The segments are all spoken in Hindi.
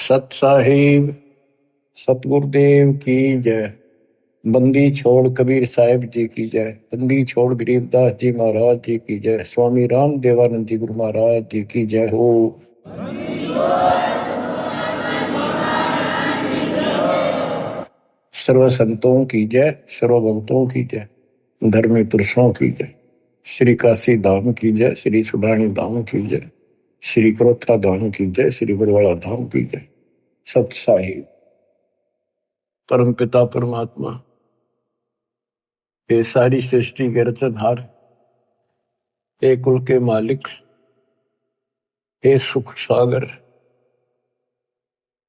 सत साहिब सतगुरुदेव की जय। बंदी छोड़ कबीर साहिब जी की जय। बंदी छोड़ गरीबदास जी महाराज जी की जय। स्वामी राम देवानंद जी गुरु महाराज जी की जय हो। सर्व संतों की जय, सर्व भक्तों की जय, धर्मी पुरुषों की जय। श्री काशी धाम की जय, श्री सुडानी धाम की जय, श्री क्रोथा धाम की जय, श्री बरवाड़ा धाम की जय। सत साहिब परम पिता परमात्मा, ये सारी सृष्टि के रचनहार, हे कुल के मालिक, हे सुख सागर,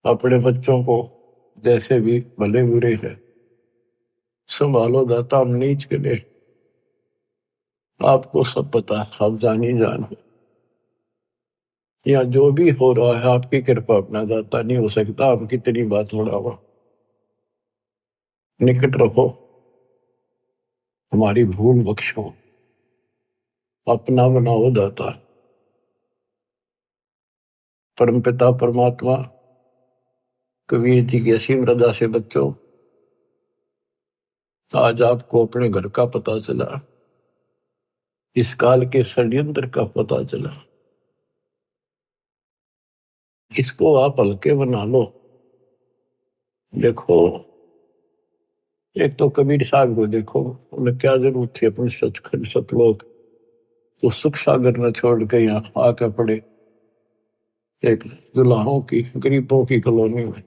अपने बच्चों को जैसे भी भले बुरे है संभालो दाता। हम नीच के लिए आपको सब पता, आप जानी जान हो। या जो भी हो रहा है आपकी कृपा, अपना दाता नहीं हो सकता। हम कितनी बात बढ़ावा, निकट रहो, हमारी भूल बख्शो, अपना बनाओ दाता। परमपिता परमात्मा, कबीर जी की असीम रजा से बच्चों, आज आपको अपने घर का पता चला, इस काल के षड्यंत्र का पता चला। इसको आप हल्के बना लो। देखो, एक तो कबीर साहब को देखो, उन्हें क्या जरूरत थी अपने सचखंड सतलोक तो सुख सागर न छोड़ के यहाँ आके पड़े एक दुल्हाओं की, गरीबों की कॉलोनी में।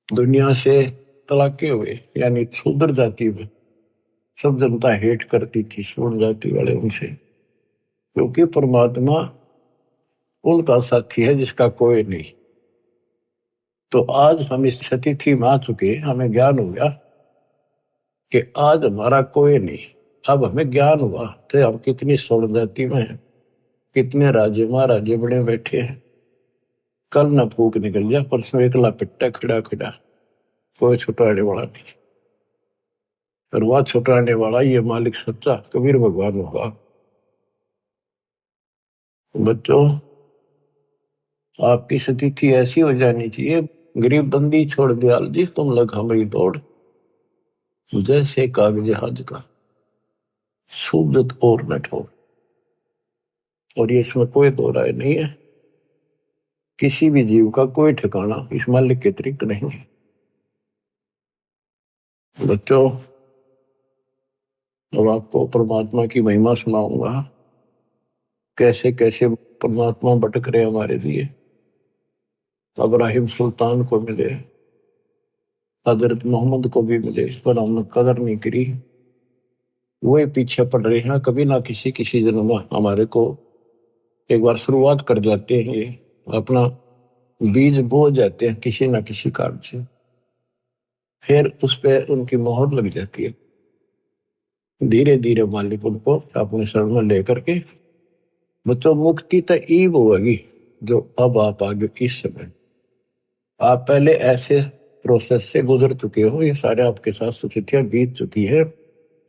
दुनिया से तलाके हुए, यानी शूद्र जाति में सब जनता हेट करती थी शूद्र जाति वाले उनसे, क्योंकि परमात्मा उनका साथी है जिसका कोई नहीं। तो आज हम इस स्थिति में आ चुके, हमें ज्ञान हो गया कि आज हमारा कोई नहीं। अब हमें ज्ञान हुआ तो हम कितनी स्वर्ण जाति में हैं, कितने राजे महाराजे बड़े बैठे हैं। कल न फूक निकल जा, परसों एकला पिट्टा खड़ा खड़ा, कोई छुटाने वाला नहीं। और वह छुटाने वाला ये मालिक सच्चा कबीर भगवान होगा। बच्चों, आपकी स्थिति ऐसी हो जानी चाहिए, गरीब बंदी छोड़ दयाल जी तुम लग हमारी दौड़, जैसे कागज हज का सूजत और न ठोर। और ये इसमें कोई दो राय नहीं है, किसी भी जीव का कोई ठिकाना इस मालिक के अतिरिक्त नहीं है। बच्चों, अब आपको परमात्मा की महिमा सुनाऊंगा, कैसे कैसे परमात्मा भटक रहे हमारे लिए। इब्राहिम सुल्तान को मिले, हजरत मोहम्मद को भी मिले, पर हमने कदर नहीं करी। वो पीछे पड़ रहे हैं, कभी ना किसी किसी जन्म में हमारे को एक बार शुरुआत कर जाते हैं, ये अपना बीज बो जाते हैं किसी ना किसी कारण से, फिर उस पर उनकी मोहर लग जाती है। धीरे धीरे मालिक उनको अपने शरण में लेकर के, बच्चों मुक्ति तो ईब होगी जो अब आप आगे इस समय, आप पहले ऐसे प्रोसेस से गुजर चुके हो, ये सारे आपके साथ स्थितियां बीत चुकी है।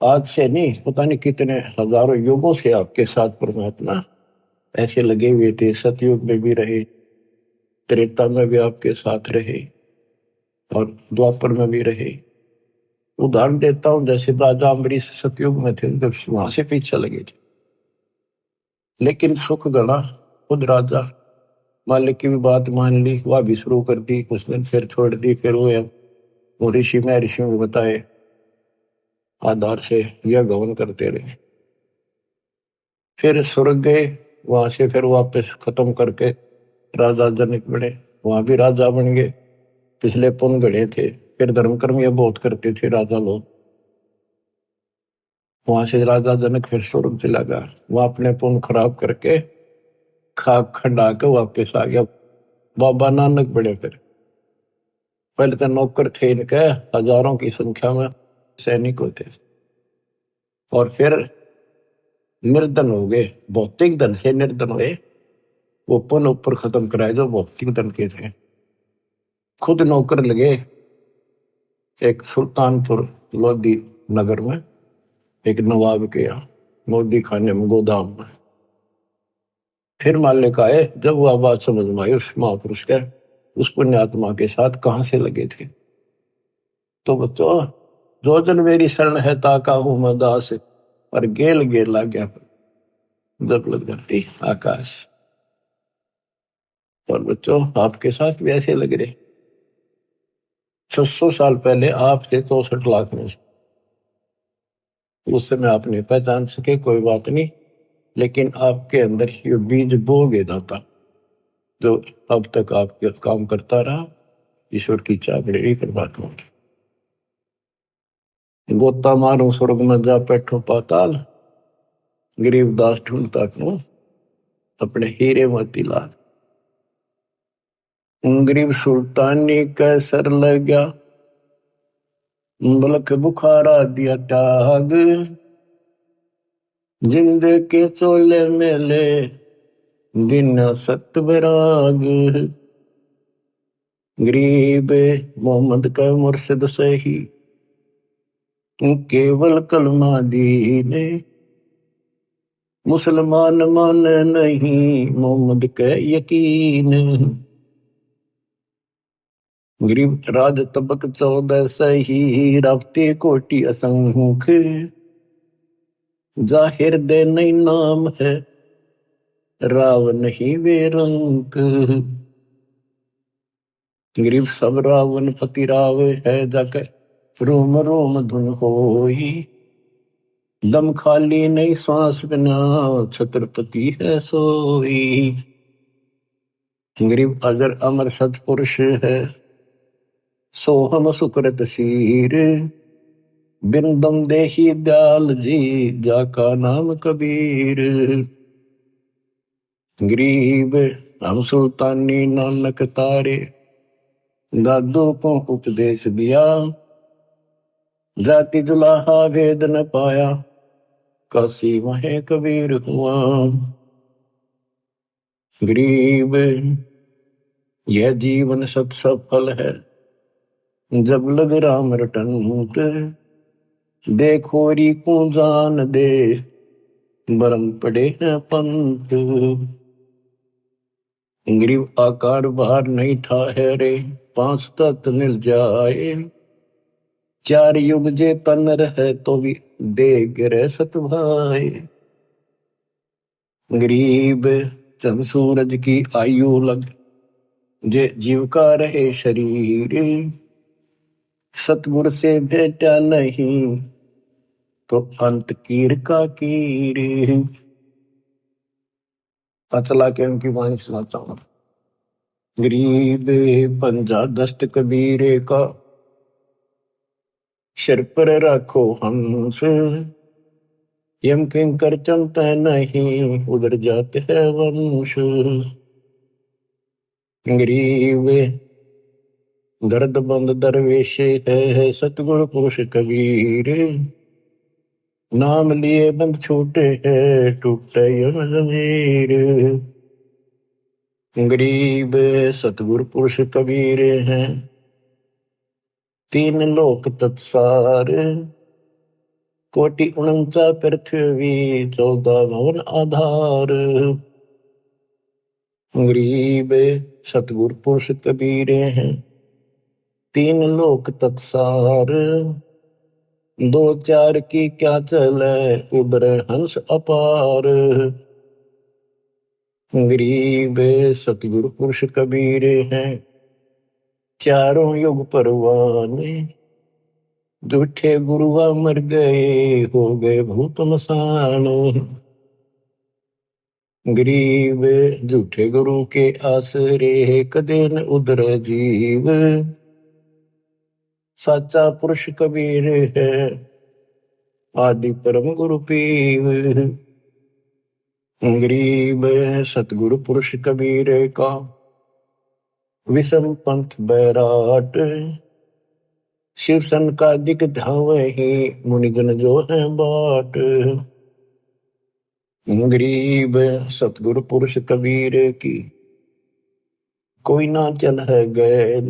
आज से नहीं, पता नहीं कितने हजारों युगों से आपके साथ परमात्मा ऐसे लगे हुए थे। सतयुग में भी रहे, त्रेता में भी आपके साथ रहे, और द्वापर में भी रहे। उदाहरण देता हूं, जैसे राजा अम्बरीश सतयुग में थे, जब वहां से पीछे लगे थे, लेकिन सुख गणा खुद राजा मालिक की भी बात मान ली, वह भी शुरू कर दी, कुछ दिन फिर छोड़ दी। फिर वो ऋषि में ऋषियों को बताए आधार से यह गवन करते रहे। फिर स्वर्ग गए, वहां से फिर वापस खत्म करके राजा जनक बने, वहां भी राजा बन गए। पिछले पुण्य गढ़े थे, फिर धर्म कर्म ये बहुत करते थे राजा लोग। वहां से राजा जनक फिर स्वर्ग चला गया, वहां अपने पुण्य खराब करके खाक खंडा के वापस आ गया। बाबा नानक बड़े, फिर पहले तो नौकर थे इनके हजारों की संख्या में, सैनिक होते थे, और फिर निर्धन हो गए, भौतिक धन से निर्धन हुए। वो पुण्य ऊपर खत्म कराए जो भौतिक धन के थे। खुद नौकर लगे एक सुल्तानपुर लोधी नगर में, एक नवाब के यहाँ मोदी खाने में, गोदाम में। फिर मालिक आए, जब वह बात समझ में आई उस महापुरुष के, उस पुण्यात्मा के साथ कहां से लगे थे। तो बच्चों, जो जन मेरी शरण है ताका हूं मैं दास, और गेल गेल ला गया जब लग धरती आकाश। और बच्चों, आपके साथ भी ऐसे लग रहे। 600 साल पहले आप थे 64 लाख में से। उस समय आप नहीं पहचान सके, कोई बात नहीं, लेकिन आपके अंदर ये बीज बो गए दाता, जो अब तक आपके काम करता रहा। ईश्वर की चाह बड़ी परमात्मा की। गोता मारू स्वर्ग में जा बैठो पाताल, गरीब दास ढूंढता क्यों अपने हीरे मोती लाल। गरीब सुल्तानी कैसर लग गया, मुल्क बुखारा दिया त्याग, जिंद के चोले मेले दिन सत विराग। गरीब मोहम्मद का मुर्शिद सही, केवल कलमा दीने, मुसलमान मान नहीं मोहम्मद के यकीन। गरीब राज तबक 14 सही, रावते कोटि असंख्य, जाहिर दे नहीं नाम है, राव नहीं वे रंक। गरीब सब रावण पति राव है, जाकर रोम रोम धुन होई, दम खाली नहीं सांस बिना, छत्रपति है सोई। गरीब अजर अमर सतपुरुष है, सोहम सुकृत सीर, बिन दम देही दयाल जी, जाका नाम कबीर। गरीब हम सुल्तानी नानक तारे, दादू को उपदेश दिया, जाति जुलाहा भेद न पाया, काशी वहे कबीर हुआ। गरीब यह जीवन सत सफल है, जब लग राम रटंत, देखोरी को जान दे, बरम पड़े हैं पंत। गरीब आकार बाहर नहीं ठहरे, 5 तत्व मिल जाए, 4 युग जे तन रहे तो भी दे गिरे सत भाई। गरीब चंद सूरज की आयु लग, जे जीव का रहे शरीर, सतगुर से भेटा नहीं तो अंत कीर का कीर। चला के उनकी वाणी सुनाता हूं। गरीब पंजा दस्त कबीरे का, सिर पर रखो हंस, यम किंकर चमता नहीं, उधर जाते हैं वंश। गरीब दर्द बंद दरवेश है, सतगुरु पुरुष कबीर, नाम लिए बंद छूटे है, टूटे यम जमीर। गरीब सतगुरु पुरुष कबीर हैं, 3 लोक तत्सार, कोटि 49 पृथ्वी, 14 भवन आधार। गरीब सतगुरु पुरुष कबीर हैं, 3 लोक तत्सार, 2 4 की क्या चले, उबरे हंस अपार। गरीब सतगुरु पुरुष कबीर हैं, चारों युग परवाने, झूठे गुरुआ मर गए, हो गए भूत मसान। गरीब झूठे गुरु के आसरे, कदे न उधर जीव, साचा पुरुष कबीर है, आदि परम गुरु पीव। गरीब सतगुरु पुरुष कबीर का, विषम पंथ बैराट, शिव सन का दिक धावही, मुनिजन जो है बाट। गरीब सतगुरु पुरुष कबीर की, कोई ना चल है गैल,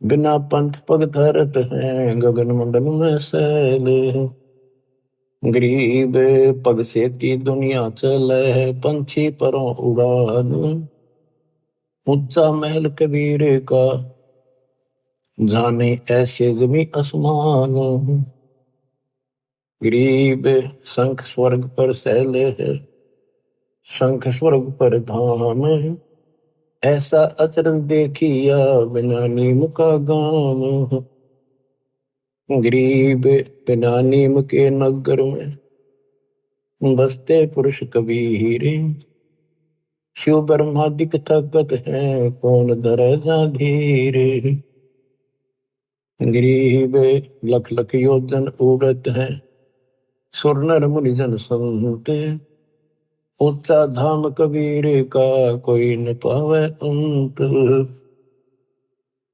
बिना पंथ पग धरत है, गगन मंडल में सैल। गरीब पग से की दुनिया चले है, पंछी परों उड़ान, ऊंचा महल कबीर का, जाने ऐसे जमी आसमान। गरीब शंख स्वर्ग पर सैले है, शंख स्वर्ग पर धाम। ऐसा अचरज देखिया बिना नीम का गाम। गरीब बिना नीम के नगर में बसते पुरुष कबीर। शिव ब्रह्मादिक ताकत है, कौन धरे जा धीर। गरीब लख लख योजन उड़त है, सुर नर मुनिजन संत। ऊंचा धाम कबीर का, कोई न पावे अंत।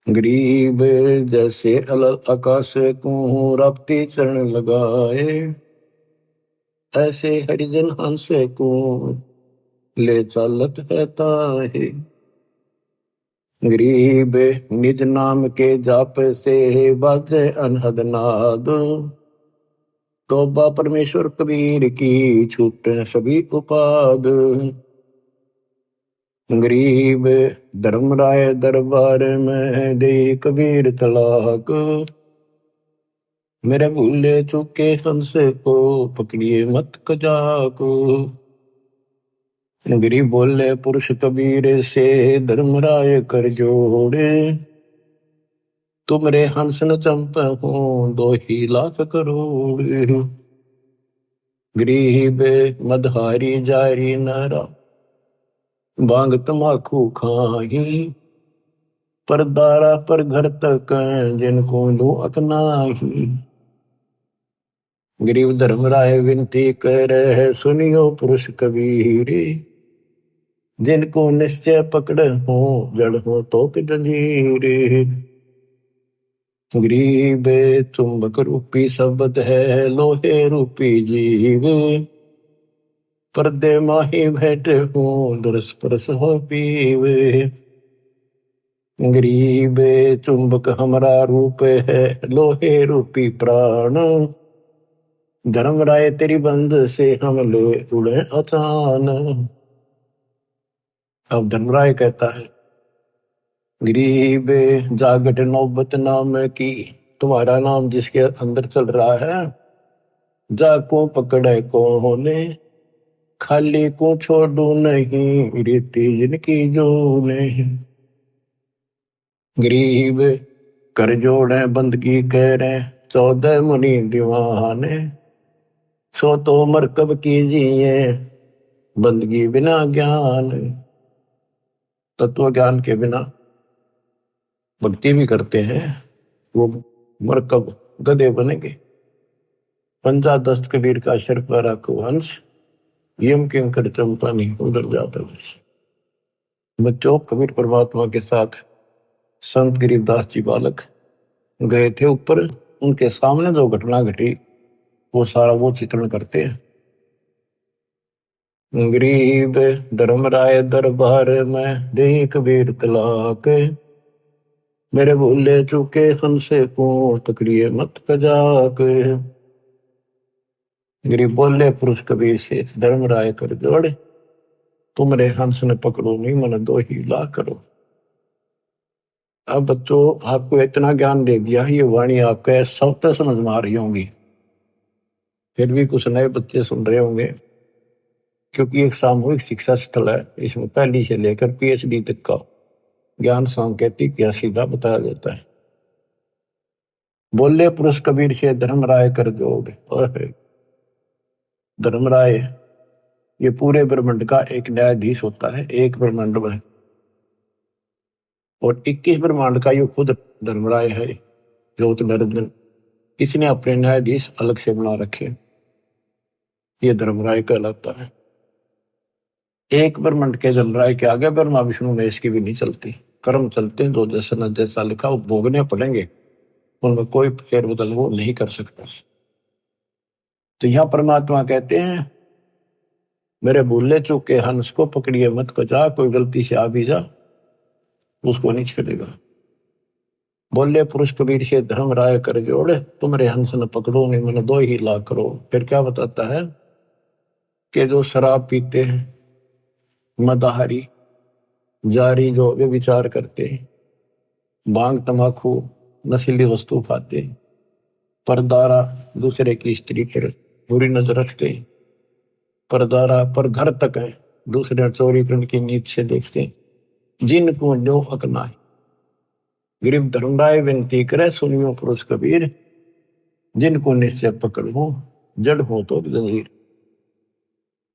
गरीब जैसे अलल आकाश को रपती चरण लगाए, ऐसे हरिजन हंस को ले चालत है ताहे। गरीब निज नाम के जाप से बाजे अनहद नाद। तौबा परमेश्वर कबीर की, छूटे सभी उपाद। गरीब धर्मराय दरबार में दे कबीर तलाक। मेरे भूले चूके हंस को पकड़िए मत कजाक। गरीब बोले पुरुष कबीर से धर्मराय कर जोड़े। तुमरे हंस न चंप हो 2 लाख करोड़। गरीब मदहारी जारी नारा, बांग तमाकू खाही। पर दारा पर घर तक जिनको दो अकनाही। गरीब धर्मराय विनती करे, सुनियो पुरुष कबीर। जिनको निश्चय पकड़ हो, जड़ हो तो जंजीर। गरीब चुंबक रूपी शब्द है, लोहे रूपी जीव। पर्दे माही बैठे हो, दुरस्पर्श हो पीव। गरीब चुंबक हमारा रूप है, लोहे रूपी प्राण। धर्मराय तेरी बंद से हम ले उड़े अचान। अब धर्मराय कहता है, गरीब जागट नौबत नाम की, तुम्हारा नाम जिसके अंदर चल रहा है। जाको पकड़े कौन, खाली को छोड़ू नहीं, रीति जिनकी जो नहीं। गरीब कर जोड़े बंदगी करे, 14 मुनि दीवाने। सो तो मरकब कीजिए, बंदगी बिना ज्ञान। तत्व ज्ञान के बिना भक्ति भी करते हैं, वो मरकब गधे बनेंगे। पंजा दस्त कबीर का शर पर रखो हंस, यम किंकर चंपा नहीं उधर जाता। बच्चों, कबीर परमात्मा के साथ संत गरीबदास जी बालक गए थे ऊपर। उनके सामने जो घटना घटी वो सारा वो चित्रण करते हैं। गरीब धर्मराय दरबार में दे कबीर तलाक। मेरे भूले चूके हमसे को तकड़िए मत कजाक। गरीब बोले पुरुष कबीर से, धर्मराय कर जोड़े। तुमरे हंस ने पकड़ो नहीं, मन 2 लाख करो। अब बच्चों, आपको इतना ज्ञान दे दिया, ये वाणी आपका सब तक समझ में आ रही होंगी। फिर भी कुछ नए बच्चे सुन रहे होंगे, क्योंकि एक सामूहिक शिक्षा स्थल है। इसमें पहली से लेकर PhD तक का ज्ञान सांकेतिक या सीधा बताया जाता है। बोले पुरुष कबीर से, धर्मराय कर जोड़। धर्मराय ये पूरे ब्रह्मांड का एक न्यायाधीश होता है, एक ब्रह्मांड में। और 21 ब्रह्मांड का ये खुद धर्मराय है, ज्योत नरेंद्र। इसने अपने न्यायाधीश अलग से बना रखे, ये धर्मराय कहलाता है। एक ब्रह्मांड के धर्मराय के आगे ब्रह्मा विष्णु महेश की भी नहीं चलती। कर्म चलते हैं, जो जैसा न जैसा लिखा वो भोगने पड़ेंगे, उनमें कोई फेर बदल वो नहीं कर सकता। तो यहां परमात्मा कहते हैं, मेरे भूले चूके हंस को पकड़िए मत कजा। कोई गलती से आ भी जा, उसको नहीं छेड़ेगा। बोले पुरुष कबीर से, धर्मराय कर जोड़े। तुमरे हंस न पकड़ो नहीं, मैंने 2 लाख करो। फिर क्या बताता है कि जो शराब पीते हैं, मदाहारी, जारी जो वे विचार करते, भांग तमाकू नशीली वस्तु खाते, परदारा दूसरे की स्त्री पर बुरी नजर रखते, परदारा पर घर तक है दूसरे चोरी करने की नीत से देखते, जिनको जो हक ना है। गरीब धर्मराय विनती करे सुनियो पुरुष कबीर, जिनको निश्चय पकड़ हो जड़ हो तो जंजीर।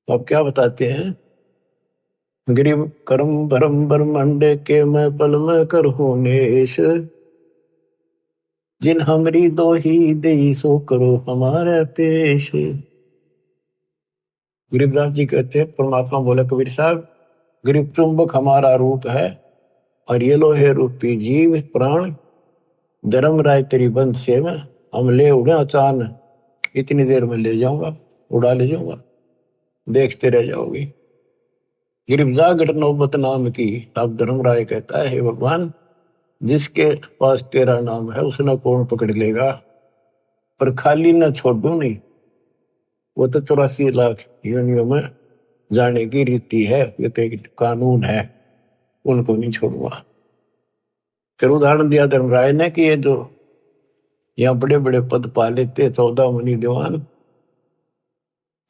तो अब क्या बताते हैं, गरीब कर्म भरम ब्रह्मांड के मैं पल में कर हो नेश, जिन हमरी दो ही दे सो करो हमारे पेश। गरीबदास जी कहते हैं, परमात्मा बोले कबीर साहब, गरीब चुंबक हमारा रूप है और ये लो है रूपी जीव प्राण, धर्म राय तेरी बंद से में हम ले उड़े अचानक, इतनी देर में ले जाऊंगा, उड़ा ले जाऊंगा, देखते रह जाओगे। गिरफ्तार घट नौबत नाम की। अब धर्मराय कहता है, हे भगवान, जिसके पास तेरा नाम है उसने कौन पकड़ लेगा, पर खाली ना छोड़ू नहीं, वो तो 84 लाख योनियों में जाने की रीति है, ये तो एक कानून है, उनको नहीं छोड़ूंगा। फिर उदाहरण दिया धर्मराय ने कि ये जो यहाँ बड़े बड़े पद पा लेते 14 मुनि दीवान,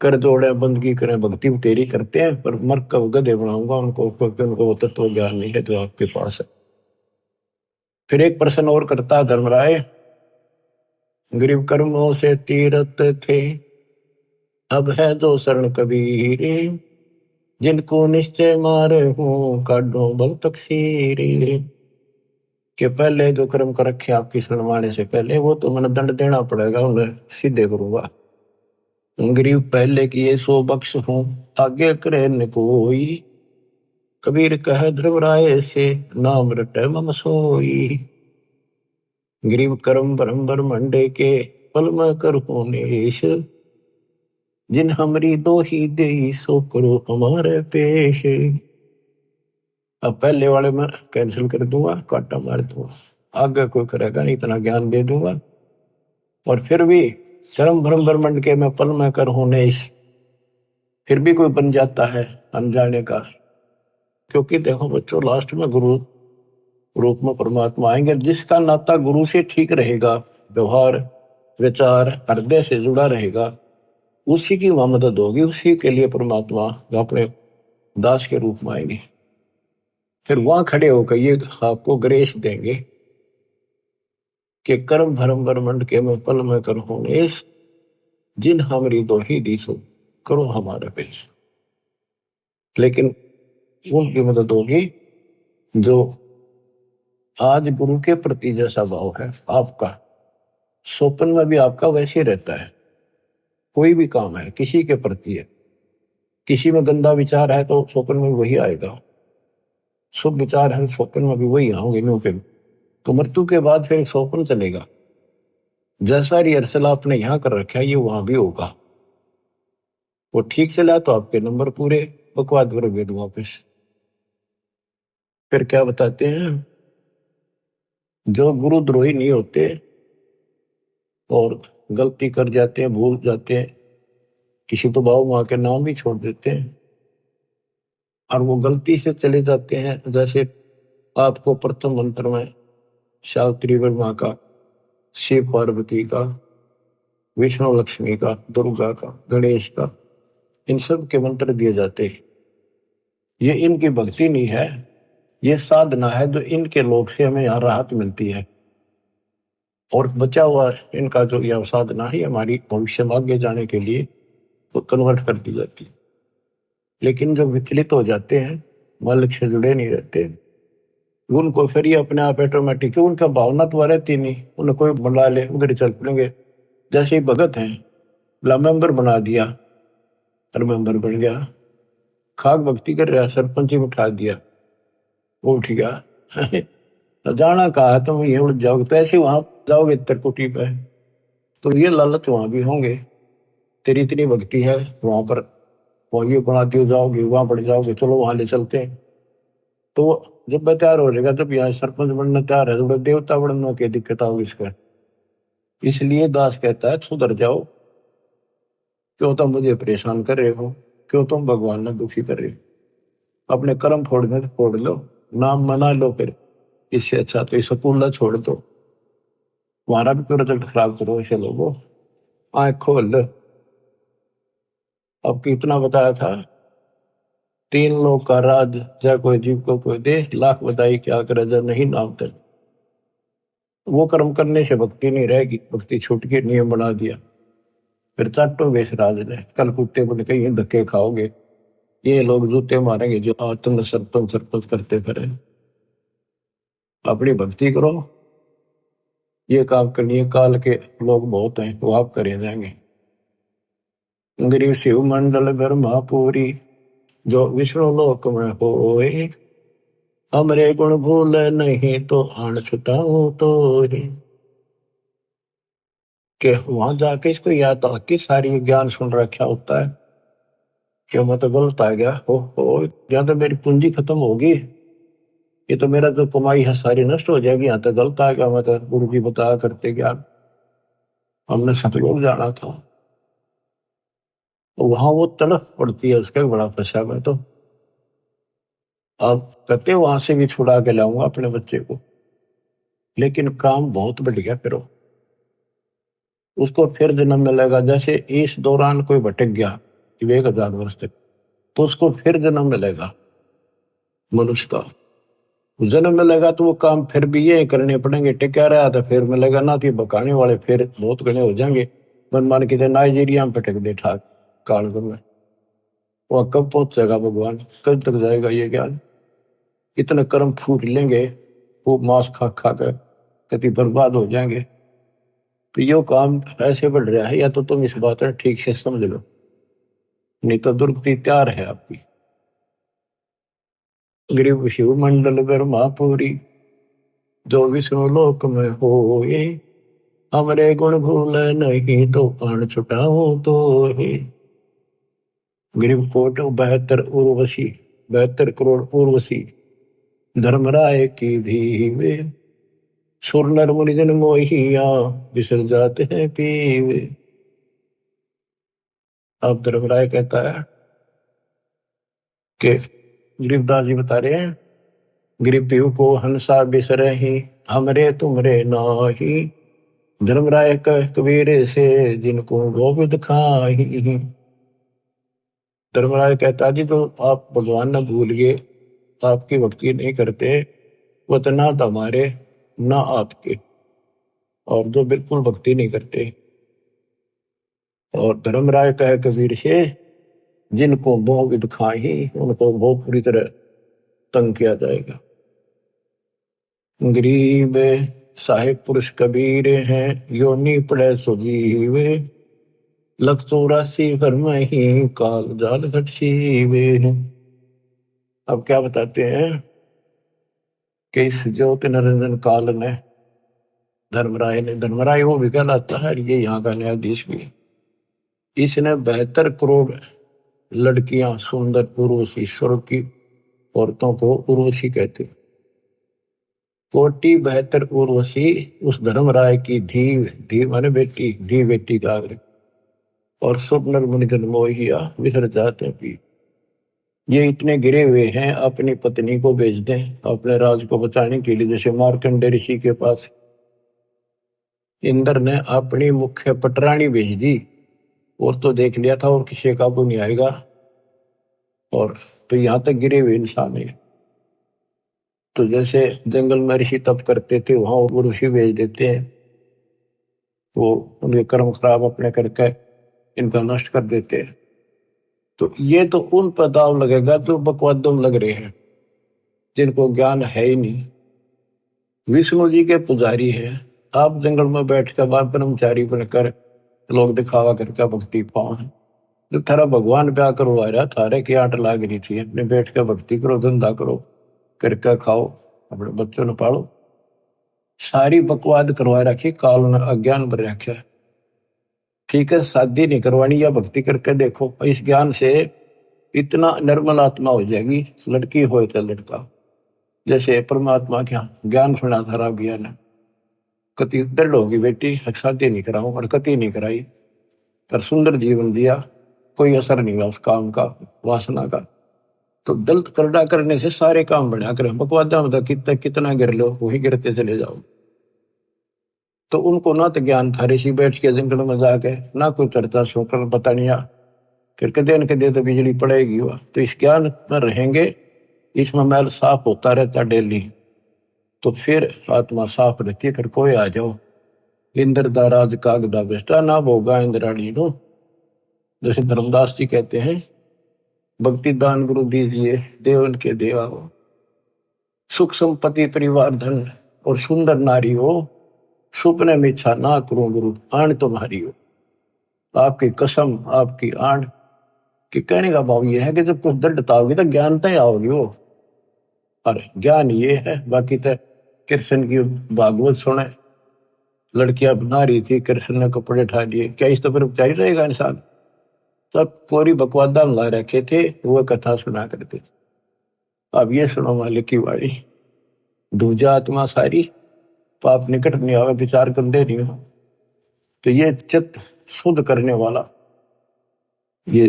कर जोड़े बंदगी करें भक्ति तेरी करते हैं, पर मर कब गधे बनाऊंगा उनको, क्योंकि उनको वो तत्व ज्ञान नहीं है जो आपके पास है। फिर एक प्रश्न और करता धर्मराय, गरीब कर्मों से तीरथ थे, अब है जो शरण कबीर, जिनको निश्चय मारे हूं काढो बल तकसीर। कि पहले जो कर्म कर रखे आपकी शरण माने से पहले, वो तो मैंने दंड देना पड़ेगा, उन्हें सीधे करूंगा। गरीब पहले किए सो बख्श हूं, आगे करे न कोई, कबीर कह धर्मराय से नाम रटे मम सोई। गरीब कर्म ब्रह्म ब्रह्मंडे के पल में कर नेश, जिन हमरी दो ही दे सो करो हमारे पेश। अब पहले वाले में कैंसिल कर दूंगा, काटा मार दूंगा, आगे कोई करेगा नहीं, इतना ज्ञान दे दूंगा। और फिर भी कर्म ब्रह्म ब्रह्मंड के मैं पल में कर नेश, फिर भी कोई बन जाता है अनजाने का। क्योंकि देखो बच्चों, लास्ट में गुरु रूप में परमात्मा आएंगे, जिसका नाता गुरु से ठीक रहेगा, व्यवहार विचार हृदय से जुड़ा रहेगा, उसी की वहां मदद होगी, उसी के लिए परमात्मा अपने दास के रूप में आएंगे। फिर वहां खड़े होकर ये आपको ग्रेस देंगे कि कर्म भरम ब्रह्मंड के में पल में कर नेश, जिन हमरी दो ही दिसो करो हमारे पेश। लेकिन उनकी मदद होगी जो आज गुरु के प्रति जैसा भाव है आपका, स्वप्न में भी आपका वैसे रहता है। कोई भी काम है किसी के प्रति है, किसी में गंदा विचार है तो स्वप्न में वही आएगा, शुभ विचार है स्वप्न में भी वही आओगे के। तो मृत्यु के बाद फिर स्वप्न चलेगा, जैसा रिहर्सल आपने यहां कर रखा है ये वहां भी होगा। वो ठीक चला तो आपके नंबर पूरे, बकवाद करोगे वापस। फिर क्या बताते हैं, जो गुरुद्रोही नहीं होते और गलती कर जाते हैं, भूल जाते हैं, किसी तो बाबू माँ के नाम भी छोड़ देते हैं और वो गलती से चले जाते हैं, जैसे आपको प्रथम मंत्र में सावित्री माँ का, शिव पार्वती का, विष्णु लक्ष्मी का, दुर्गा का, गणेश का, इन सब के मंत्र दिए जाते हैं। ये इनकी भक्ति नहीं है, ये साधना है जो इनके लोग से हमें यहाँ राहत मिलती है। और बचा हुआ इनका जो यह साधना है हमारी भविष्य में आगे जाने के लिए तो कन्वर्ट कर दी जाती है। लेकिन जब विचलित हो जाते हैं, मालिक से जुड़े नहीं रहते, उनको फिर ये अपने आप ऑटोमेटिक, उनका भावना तो रहती नहीं, उन्हें कोई बुला ले उधर चल पड़ेंगे। जैसे ही भगत हैं, मेंबर बना दिया और मेंबर बन गया, खाक भक्ति कर रहा, सरपंच ही उठा दिया, वो उठ गया तो जाना कहा तुम ये उड़ जाओगे, तो ऐसे वहां जाओगे त्रिकुटी पे, तो ये लालच वहां भी होंगे, तेरी इतनी भक्ति है वहां पर, वहां ये बना दियो, जाओगे वहां पड़ जाओगे, चलो वहां ले चलते हैं। तो जब मैं तैयार हो जाएगा, जब यहाँ सरपंच बनना तैयार है, तो देवता बनने की दिक्कत होगी इसका। इसलिए दास कहता है सुधर जाओ, क्यों तुम मुझे परेशान कर रहे हो, क्यों तुम भगवान ने दुखी कर रहे हो, अपने कर्म फोड़ने तो फोड़ लो, नाम मना लो, फिर इससे अच्छा तो स्कूल छोड़ दो, तुम्हारा भी तो रिजल्ट खराब करो ऐसे लोगों, आँख खोल लो। अब कितना बताया था, 3 लोग का राज, चाहे कोई जीव को कोई दे, लाख बताई क्या करे जब नहीं नाम तक। वो कर्म करने से भक्ति नहीं रहेगी, भक्ति छूट के नियम बना दिया, फिर चाटोगे इस राज ने, कल कुत्ते बन के ये धक्के खाओगे, ये लोग जूते मारेंगे जो आज तुमने सरपंच सरपंच करते फिरे। अपनी भक्ति करो, ये काम करनी है, काल के लोग बहुत हैं वो आप करे जाएंगे। गरीब शिव मंडल ब्रह्मापुरी, जो विष्णु लोक में होए, हमरे गुण भूल नहीं तो आन छुटाऊं तो ही। कि वहां जाके इसको याद आती सारी ज्ञान सुन रखा होता है कि मैं तो गलत आ गया, हो या तो मेरी पूंजी खत्म होगी, ये तो मेरा जो कमाई है सारी नष्ट हो जाएगी, यहाँ तो गलत आ गया, मैं तो गुरु जी बताया करते ज्ञान, हमने सतलोक जाना था। तो वहां वो तड़फ पड़ती है, उसका बड़ा फंसा मैं तो। अब कहते वहां से भी छुड़ा के लाऊंगा अपने बच्चे को, लेकिन काम बहुत बढ़ गया, फिर उसको फिर जन्म मिलेगा। जैसे इस दौरान कोई भटक गया 1000 वर्ष तक, तो उसको फिर जन्म मिलेगा मनुष्य का, जन्म मिलेगा तो वो काम फिर भी ये करने पड़ेंगे, टिका रहा था फिर मिलेगा ना, तो बकाने वाले फिर बहुत घने हो जाएंगे। मन मान के नाइजीरिया में भटक दे ठाक काल में, वह कब पहुंचेगा भगवान, कब तक जाएगा ये ज्ञान, इतने कर्म फूट लेंगे, वो मांस खा खा कर कति बर्बाद हो जाएंगे। तो यो काम ऐसे बढ़ रहा है, या तो तुम इस बात को ठीक से समझ लो, नहीं तो दुर्गति तैयार है आपकी। गरीब शिव मंडल ब्रह्मापुरी, जो विष्णु लोक में होए, हमरे गुण भूल नहीं तो प्राण छुटाओ तो ही। गरीब कोट 72 उर्वशी, 72 करोड़ उर्वशी, धर्मराय की धीवे, सुर नर मुनि जन मोहिया, बिसर जाते हैं पीवे। अब धर्मराय कहता है कि गरीबदास जी बता रहे हैं, गरीब पीव को हंसा बिसरे ही, हमरे तुमरे नाही, धर्मराय कह कबीर से, जिनको गोविंद खाही। धर्मराय कहता जी, तो आप भगवान न भूल गए, आपकी भक्ति नहीं करते, वो तो ना तो हमारे ना आपके, और जो बिल्कुल भक्ति नहीं करते। और धर्मराय कहे कबीर से, जिनको भोग विद खाही, उनको बहुत पूरी तरह तंग किया जाएगा। गरीब साहिब पुरुष कबीर हैं, योनि पड़े सुजीवे, 184 घर में ही काल जाल घट सीवे। अब क्या बताते हैं कि इस ज्योति निरंजन काल ने, धर्मराय वो भी कहलाता है, ये यहाँ का न्यायाधीश भी, इसने 72 करोड़ लड़कियां सुंदर उर्वशी, स्वर्ग की औरतों को उर्वशी कहते, कोटि 72 उर्वशी उस धर्मराय की धी माने बेटी, धी बेटी का, और सब नर मुनि जन मोहिया, बिसर जाते पी। ये इतने गिरे हुए हैं, अपनी पत्नी को भेज दें अपने राज को बचाने के लिए। जैसे मार्कंडे ऋषि के पास इंद्र ने अपनी मुख्य पटरानी भेज दी, और तो देख लिया था और किसी काबू नहीं आएगा, और तो यहां तक गिरे हुए इंसान है। तो जैसे जंगल में ऋषि तप करते थे, वहां वो ऋषि भेज देते हैं, वो उनके कर्म खराब अपने करके इनका नष्ट कर देते हैं। तो ये तो उन पर दाव लगेगा जो बकवादों में लग रहे हैं, जिनको ज्ञान है ही नहीं। विष्णु जी के पुजारी है, आप जंगल में बैठ कर बाप ब्रह्मचारी बनकर लोग दिखावा करके भक्ति पाओ। जो थारा भगवान ब्याह करवा रहा, थारे की आंट लाग रही थी, अपने बैठ कर भक्ति करो, धंधा करो, करके खाओ, अपने बच्चों ने पालो। सारी बकवाद करवा रखी, काल ने अज्ञान भर रखा। ठीक है, शादी नहीं करवानी, या भक्ति करके देखो, इस ज्ञान से इतना निर्मल आत्मा हो जाएगी, लड़की हो तो लड़का। जैसे परमात्मा क्या ज्ञान सुना था राव ज्ञान, कति दृढ़ होगी बेटी, शादी नहीं कराऊं, और कति नहीं कराई, पर सुंदर जीवन दिया, कोई असर नहीं हुआ उस काम का, वासना का। तो दल करड़ा करने से सारे काम बढ़िया करे। बकवादा में तो कितना गिर लो वही गिरते चले जाओ। तो उनको ना तो ज्ञान था, ऋषि बैठ के जंगल में जाके ना कोई चर्चा सुनकर पता नहीं आ, फिर कदे न कदे तो बिजली पड़ेगी वह। तो इस ज्ञान में रहेंगे, इसमें मैल साफ होता रहता डेली, तो फिर आत्मा साफ रहती है। फिर कोई आ जाओ इंद्र दा राज कागदा बेस्टा ना भोगा इंद्राणी नो। जैसे धर्मदास जी कहते हैं, भक्ति दान गुरु दीजिए देवन के देवा हो, सुख संपत्ति परिवार धन और सुंदर नारी हो, सुपने में इच्छा ना करूं गुरु आण तुम्हारी हो। आपकी कसम आपकी आण कि कहने का भाव यह है कि जब कुछ दृढ़ता होगी तो ज्ञानता ही आओगी वो। अरे ज्ञान ये है, बाकी तो कृष्ण की भागवत सुने, लड़कियां बना रही थी, कृष्ण ने कपड़े उठा दिए, क्या इस तो पर उपचारी रहेगा इंसान। सब कोरी बकवादा ला रखे थे, वो कथा सुना करते थे। अब ये सुनो मालिक की वाणी, दूजा आत्मा सारी पाप निकट नहीं आवे, विचार कर दे नहीं हो। तो ये चित्त शुद्ध करने वाला ये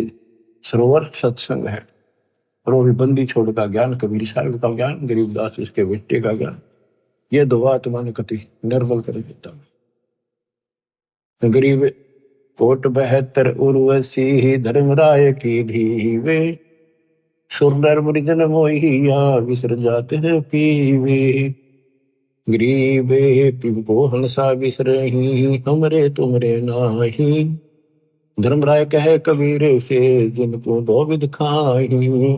सरोवर सत्संग है। और वो भी बंदी छोड़ का ज्ञान, कबीर साहब का ज्ञान, गरीबदास उसके बेटे का ज्ञान, ये दो आत्मा ने कति निर्बल कर देता। गरीब कोट 72 उर्वशी धर्मराय की धीवे, सुरनर मुरिजन मोहिया विसर जाते हैं पीवे। गरीबे पिंको हंसा विसरही, हमरे तुमरे नाही, धर्मराय कहे कबीर से जिनको दो विध खाही।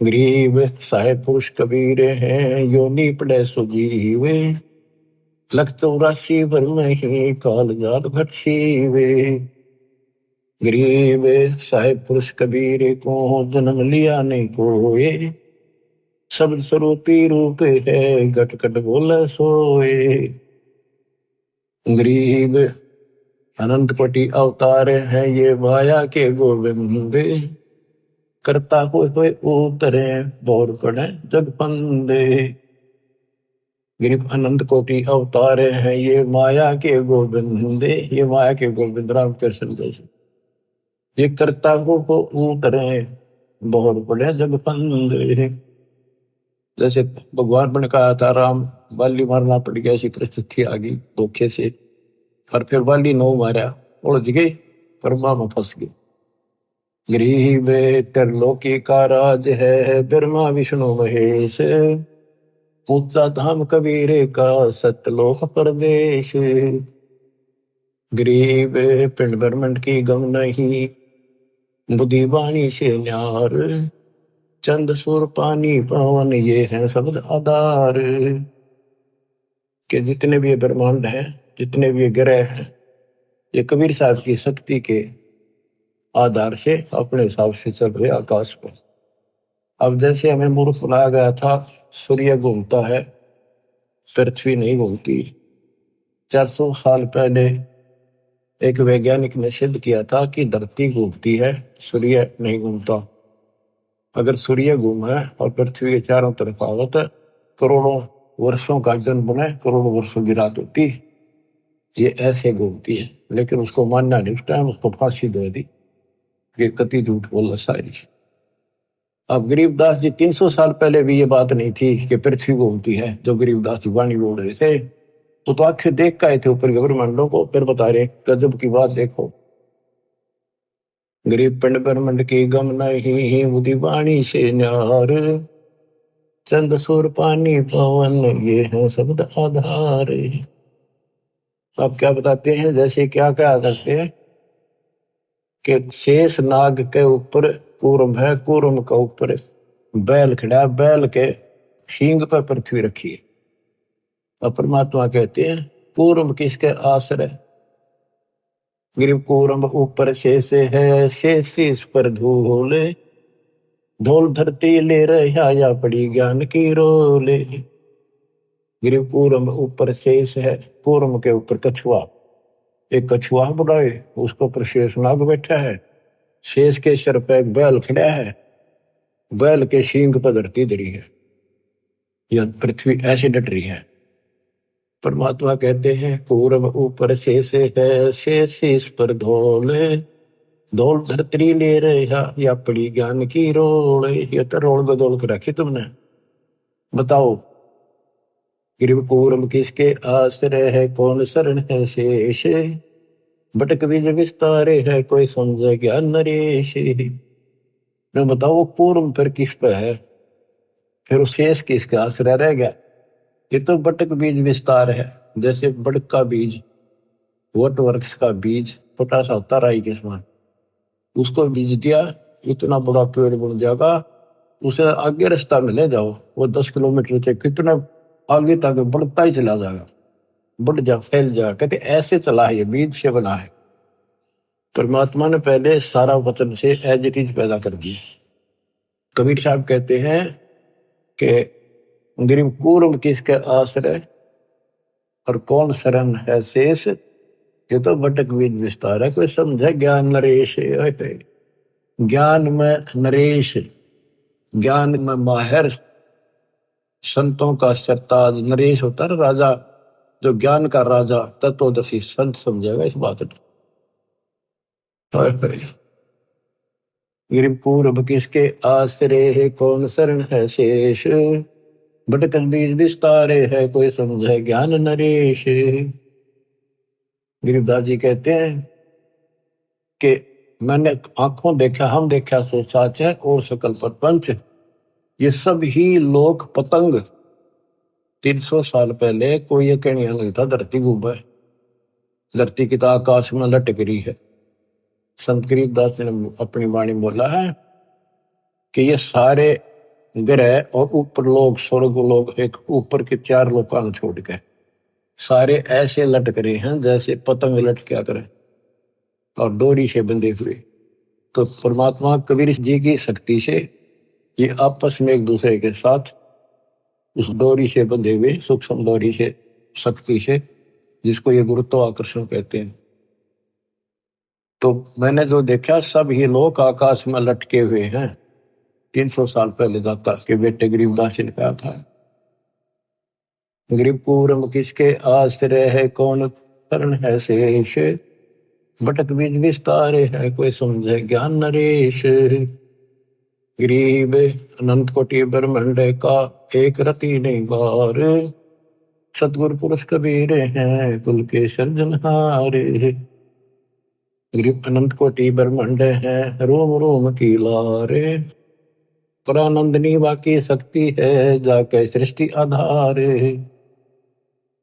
गरीब साहेब पुरुष कबीर हैं, योनि पड़े सुजीवे, लख 84 भर नहीं काल जात भटसीवे। गरीब साहेब पुरुष कबीर को जन्म लिया नहीं कोए, शब्द स्वरूपी रूप है घट घट बोले सोए। गरीब अनंत कोटि अवतार है ये माया के गोविंद, करता हुए उतरे बोर पड़े जग फंदे। गरीब अनंत कोटि अवतार है ये माया के गोविंद, ये माया के गोविंद राम कृष्ण जैसे, ये करता हो उतरे बोर पड़े जग फंदे। जैसे भगवान ने कहा था राम बाली मारना पड़ गया, ऐसी परिस्थिति आ गई धोखे से, पर फिर बाली नो मारा, उलझ गए कर्मा में फंस गए। गरीब त्रिलोकी का राज है ब्रह्मा विष्णु महेश, ऊंचा धाम कबीर का सतलोक प्रदेश। गरीब पिंड ब्रह्मंड की गम नहीं, बुद्धि वाणी से न्यार, चंद सुर पानी पवन ये है शब्द आधार। के जितने भी ये ब्रह्मांड है, जितने भी ये ग्रह हैं, ये कबीर साहब की शक्ति के आधार से अपने हिसाब से चल रहे आकाश पर। अब जैसे हमें मूर्ख बनाया गया था, सूर्य घूमता है पृथ्वी नहीं घूमती। 400 साल पहले एक वैज्ञानिक ने सिद्ध किया था कि धरती घूमती है, सूर्य नहीं घूमता। अगर सूर्य घूमे और पृथ्वी के चारों तरफ आवत, करोड़ों वर्षों का जन्म बने, करोड़ों वर्षों की रात होती, ये ऐसे घूमती है। लेकिन उसको मानना नहीं, उस टाइम उसको फांसी दे दी कि कति झूठ बोला सारी। अब गरीबदास जी 300 साल पहले भी ये बात नहीं थी कि पृथ्वी घूमती है, जो गरीबदास जी वाणी बोल रहे थे, वो तो आंखें देख के आए थे ऊपर के ब्रह्मांडों को, फिर बता रहे गजब की बात देखो। गरीब पिंड ब्रह्मंड की गम नहीं, बुद्धि वाणी से न्यार, चंद सुर पानी पवन ये है शब्द आधार। अब क्या बताते हैं, जैसे क्या क्या करते हैं कि शेष नाग के ऊपर कूर्म है, कूर्म के ऊपर बैल खड़ा, बैल के सींग पर पृथ्वी रखी है। और परमात्मा कहते हैं कूर्म किसके आश्रय, गरीब कूर्म ऊपर शेष है, शेष इस पर धूल, धूल धरती ले रहा या पड़ी ज्ञान की रोले। गरीब कूर्म ऊपर शेष है, कूर्म के ऊपर कछुआ, एक कछुआ बुलाए, उसके ऊपर शेष नाग बैठा है, शेष के सिर पे एक बैल खड़ा है, बैल के सींग पर धरती धरी है, यह पृथ्वी ऐसे डट रही है। परमात्मा कहते हैं कूर्म ऊपर शेष है, शेष इस पर धोले, धौल धरतरी ले रहा या पड़ी ज्ञान की रोल, ये तो रोल बदौल कर रखी तुमने। बताओ गिरिव कूरम किसके आश्रय है, कौन शरण है शेष, भटक बीज विस्तारे है, कोई समझे ज्ञान नरेश। मैं बताओ वो कूरम फिर किस पे है, फिर वो शेष किसका आश्रय रह गया। ये तो बटक बीज विस्तार है, जैसे बड़क का बीज, वट वृक्ष का बीज छोटा सा होता राई के समान, उसको बीज दिया इतना बड़ा पेड़ बन जाएगा, उसे आगे रास्ता में ले जाओ वो 10 किलोमीटर से कितना आगे तक बढ़ता ही चला जाएगा, बढ़ जा फैल जा। कहते ऐसे चला है, ये बीज से बना है। परमात्मा ने पहले सारा वचन से एज इट इज पैदा कर दिया। कबीर साहब कहते हैं कि गिरिव कूर्म किसके आश्रय और कौन शरण है शेष, ये तो भटक बीज विस्तार है, कोई समझे ज्ञान नरेश। ज्ञान में नरेश, ज्ञान में माहिर, संतों का सरताज। नरेश होता है राजा, जो ज्ञान का राजा तत्वदर्शी संत समझेगा इस बात को। गिरिव पूर्व किसके आश्रय है, कौन शरण है शेष, भटक बीज विस्तारे है, कोई समझे ज्ञान नरेश। गिरिवदास जी कहते हैं कि मैंने आंखों देखा, हम देखा सो साच है, और सकल प्रपंच, ये सब ही लोक पतंग। 300 साल पहले कोई ये कहनिया नहीं था धरती घूमे, धरती की तो आकाश में लटक रही है। संत गरीबदास ने अपनी वाणी बोला है कि ये सारे ग्रह और ऊपर लोग, स्वर्ग लोग, एक ऊपर के 4 लोकान छोड़ के सारे ऐसे लटक रहे हैं जैसे पतंग लटका करे और डोरी से बंधे हुए। तो परमात्मा कबीर जी की शक्ति से ये आपस में एक दूसरे के साथ उस डोरी से बंधे हुए, सूक्ष्म डोरी से, शक्ति से, जिसको ये गुरुत्वाकर्षण कहते हैं। तो मैंने जो देखा सब ही लोग आकाश में लटके हुए हैं। 300 साल पहले दाता के बेटे गरीबदास जी ने कहा था। गिरिव कूर्म किसके आश्रय है, कौन शरण है शेष, भटक बीज विस्तारे है, कोई समझे ज्ञान नरेश। गरीब अनंत कोटि ब्रह्मांड का एक रति नहीं बार, सतगुरु पुरुष कबीर हैं कुल के सर्जनहारे। गरीब अनंत कोटि ब्रह्मांड है, रोम रोम की लारे, परानंदनी वाकी शक्ति है, जाके सृष्टि आधार।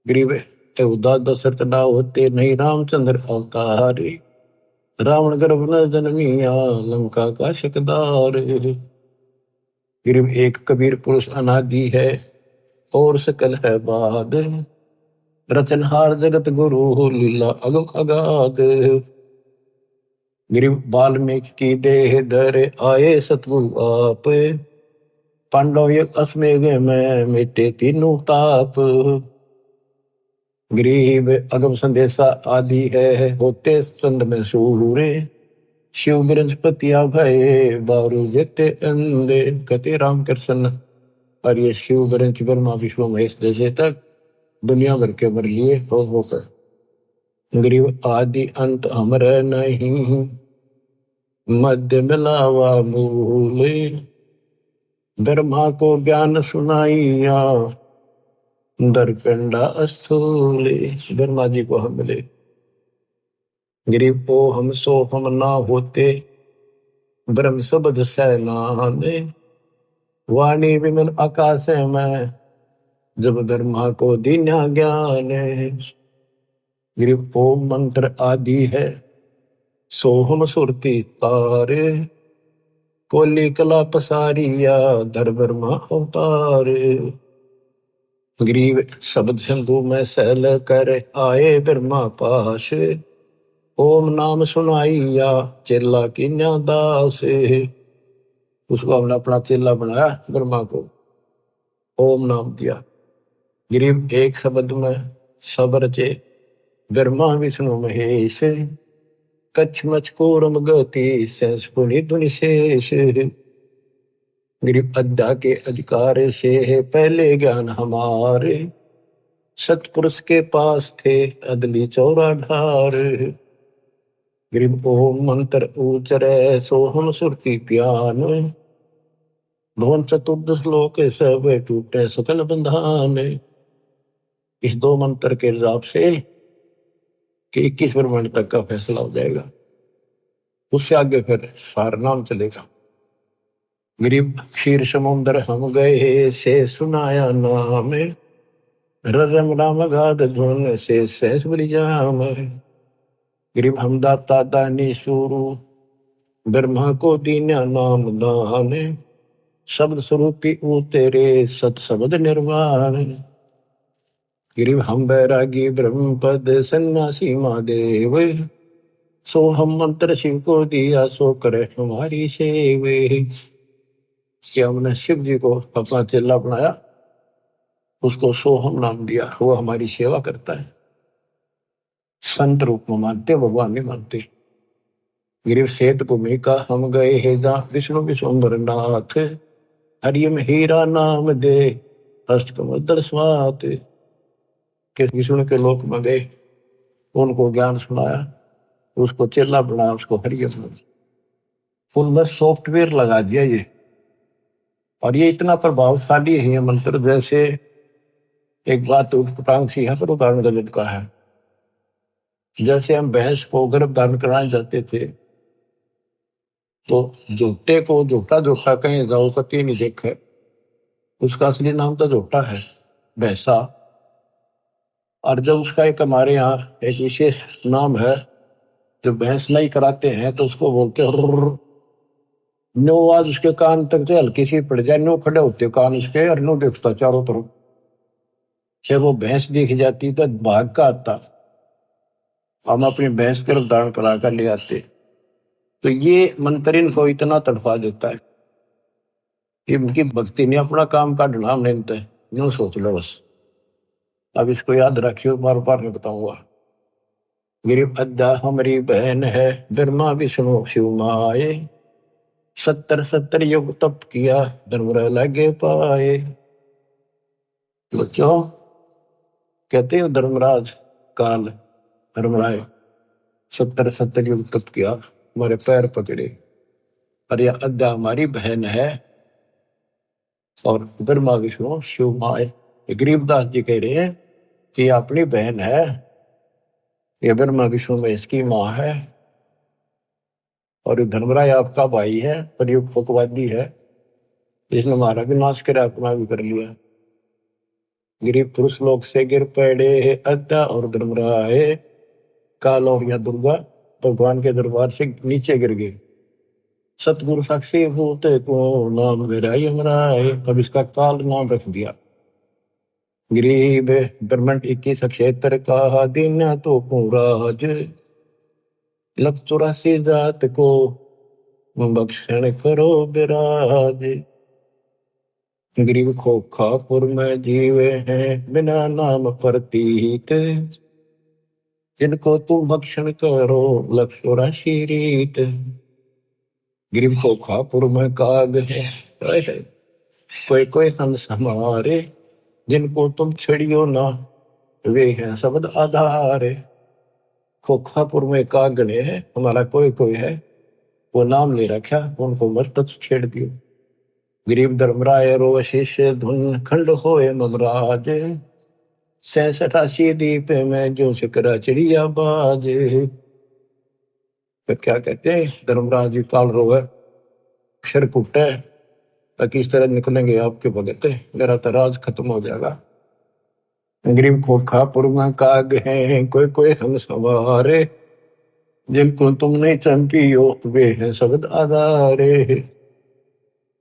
गरीब उदा दशरथ ना होते, नहीं रामचंद्र अवतार, रावण गर्भ न जन्मिया, लंका का शकदार। गरीब एक कबीर पुरुष अनादि है, और सकल है बाद, रचनहार जगत गुरु, लीला अगम अगाध। गिरिव वाल्मीकि की देह धरे, आए सतगुरु आप, पांडव युग अश्वमेध में मिटे तीनों ताप। गरीब अगम संदेशा आदि है, होते चंद में सूरे, शिव बृहस्पतिया भय बारू जेते अंधे। कते राम कृष्ण और ये शिव बृहस्पति ब्रह्मा विष्णु महेश जैसे तक दुनिया भर के मर लिए होकर। गरीब आदि अंत अमर नहीं, मध्य मिलावा मूले, ब्रह्मा को ज्ञान सुनाइया, दरकंडा स्थूले। ब्रह्मा जी को हम मिले। गरीब ओ हम सो हम ना होते, ब्रह्म शब्द सैनाने, वाणी विमल आकाश में, जब ब्रह्मा को दीन्या ज्ञान। गरीब ओम मंत्र आदि है, सोहम सुरती तारे, कोली कला पसारिया, धर ब्रह्मा अवतार। गरीब शब्द सिंधु में सहल कर, आए ब्रह्मा पास, ओम नाम सुनाइया, चेला कीन्या दास। उसको हमने अपना चेला बनाया, ब्रह्मा को ओम नाम दिया। गरीब एक शब्द में सब रचे, ब्रह्मा विष्णु महेश, कच्छ मच कूर्म गति, सेंस पुनि धुनि शेष। गरीब अद्या के अधिकार से है, पहले ज्ञान हमारे, सतपुरुष के पास थे अदली चौरा ढार। गरीब ओम मंत्र उचरे सोहम सुरती प्यान, भवन चतुर्दश लोक सब टूटे सकल बंधान। इस दो मंत्र के हिसाब से कि 21 ब्रह्मांड तक का फैसला हो जाएगा, उससे आगे फिर सार नाम चलेगा। गरीब क्षीर समुद्र हम गए से सुनाया नाम, रम राम गाद धुन से सहस बलिजाम। गरीब हम दाता दानी सुरु ब्रह्मा को दीन्या नाम दान, शब्द स्वरूपी ऊ तेरे सत शब्द निर्वाण। गिरिव हम बैरागी ब्रह्मपद सन्यासी महादेव, सो हम मंत्र शिव को दिया सो करे हमारी सेव। कि हमने शिव जी को अपना चेला बनाया, उसको सोहम नाम दिया, वो हमारी सेवा करता है। संत रूप में मानते, भगवान नहीं मानते। गिरिव सेत भूमिका हम गए हे जा विष्णु विश्वम्बर नाथ, हरियम हीरा नाम दे अष्टकमल स्वात। के विष्णु के लोक में गए, उनको ज्ञान सुनाया, उसको चेला बनाया, उसको हरियम। उनमें सॉफ्टवेयर लगा दिया ये, और ये इतना प्रभावशाली है ये मंत्र। जैसे एक बात उटपटांग सी है पर उदाहरण गलत का है। जैसे हम भैंस को गर्भ धारण कराने जाते थे, तो झोटे को झोटा झोटा कहीं जाओ कति नहीं देखे, उसका असली नाम तो झोटा है, भैंसा। और जब उसका एक हमारे यहाँ एक विशेष नाम है, जो भैंस नहीं कराते हैं तो उसको बोलते हैं नो। आज उसके कान तक से हल्की सी पड़ जाए, नो खड़े होते कान उसके, और नो देखता चारों तरफ। जब वो भैंस दिख जाती तो भाग का आता, हम अपनी भैंस गर्भ धारण करा कर ले आते। तो ये मंत्र इनको इतना तड़फा देता है, इनकी भक्ति ने अपना काम का ढलाम नहीं है, यूं सोच लो बस। अब इसको याद रखियो, बार बार नहीं बताऊंगा। गिरिव अद्दा हमारी बहन है, ब्रह्मा विष्णु शिव माए, 70 युग तप किया धर्म लगे पाए। बच्चों कहते हो धर्मराज काल धर्मराय 70 युग तप किया, हमारे पैर पकड़े। और यह अद्दा हमारी बहन है, और ब्रह्मा विष्णु शिव माए। गरीबदास जी कह रहे हैं कि ये अपनी बहन है, ये ब्रह्मा विष्णु में इसकी माँ है, और धर्मराय आपका भाई है, पर ये फकवादी है, इसने हमारा भी नाश कर अपना भी कर लिया। गिरिव पुरुष लोक से गिर पड़े अद्दा और धर्मराय, काल और या दुर्गा भगवान के दरबार से नीचे गिर गए। सतगुरु साक्षी भूत को नाम मेरा यमराय, अब इसका काल नाम रख दिया। गरीब ब्रह्मंड 21 क्षेत्र का दिन तो राज, लख 84 जात को बख्शण करो विराज। गरीब खोखापुर में जीवे हैं बिना नाम प्रतीत, जिनको तुम भक्षण करो लख 84 रीत। गरीब खोखापुर में काग है, कोई कोई हंस हमारे, जिनको तुम छड़ियो ना वे हैं शब्द आधार। खोखापुर में काग गणे है, हमारा कोई कोई है, वो नाम ले रखा, उनको मत छेड़ दियो। गरीब धर्मराय रो शिष्य धुन खंड होए ममराज, 86 दीप में जो शिकरा चिड़िया बाज। तो क्या कहते हैं धर्मराज जी काल रोवे अक्षर कुटे, किस तरह निकलेंगे आपके भगत, मेरा तो राज खत्म हो जाएगा। गरीब खोखापुर में काग है, कोई कोई हम सवारे, जिनको तुम नहीं चंपियो वे हैं शब्द आधारे।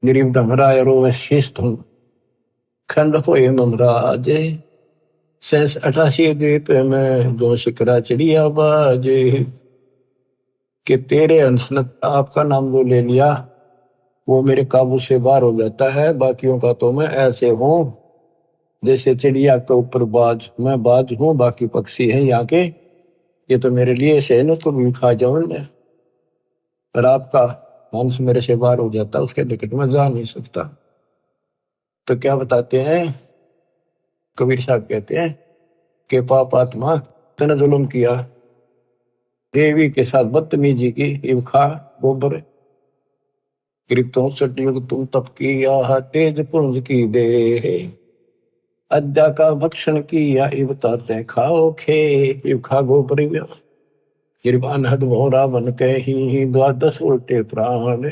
गरीब धमराय रो शीश तुम खंड होए ममराज, 88 द्वीप में जो शिकरा चिड़िया बाजे। कि तेरे अंश ने आपका नाम जो ले लिया वो मेरे काबू से बाहर हो जाता है, बाकियों का तो मैं ऐसे हूं जैसे चिड़िया के ऊपर बाज, मैं बाज हूं, बाकी पक्षी हैं यहाँ के, ये तो मेरे लिए से न को भी खा जाऊं मैं, पर आपका अंश मेरे से बाहर हो जाता, उसके निकट में जा नहीं सकता। तो क्या बताते हैं कबीर साहब, कहते हैं कि पाप आत्मा तने जुल्म किया, देवी के साथ बदतमीजी की, इव खा गोबर। गरीब 64 युग तुम तप किया, तेज पुंज की दे, अद्या का भक्षण किया, इव ताते खाओ खे, इव खा गोबर। गरीब अनहद भोरा बन के ही, द्वादश उल्टे प्राण,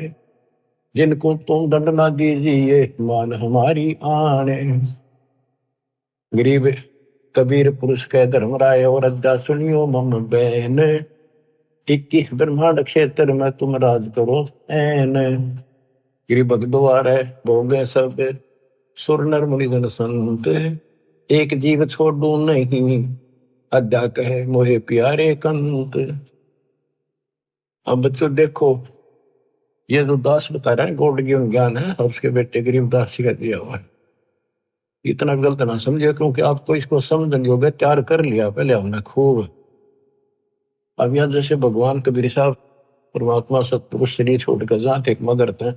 जिनको तुम दंड ना दीजिए, मान हमारी आने। गरीब कबीर पुरुष के धर्मराय, और अद्या सुनियो मम बैन, 21 ब्रह्मांड क्षेत्र में तुम राज करो ऐन। गिरी भगद्वार है भोगे सब, सुर नर मुनि जन संत, एक जीव छोड़ू नहीं, अद्या कहे मोहे प्यारे कंत। अब बच्चों देखो, ये जो दास बता रहा है गौड़ ज्ञान है, उसके बेटे गरीब दास जी का दिया हुआ है। इतना गलत ना समझे, क्योंकि आपको इसको समझने योग्य तैयार कर लिया पहले हमने खूब। अब यहाँ जैसे भगवान कबीर साहब परमात्मा सतपुरुष शरीर छोड़कर जहाँ थे मगर थे,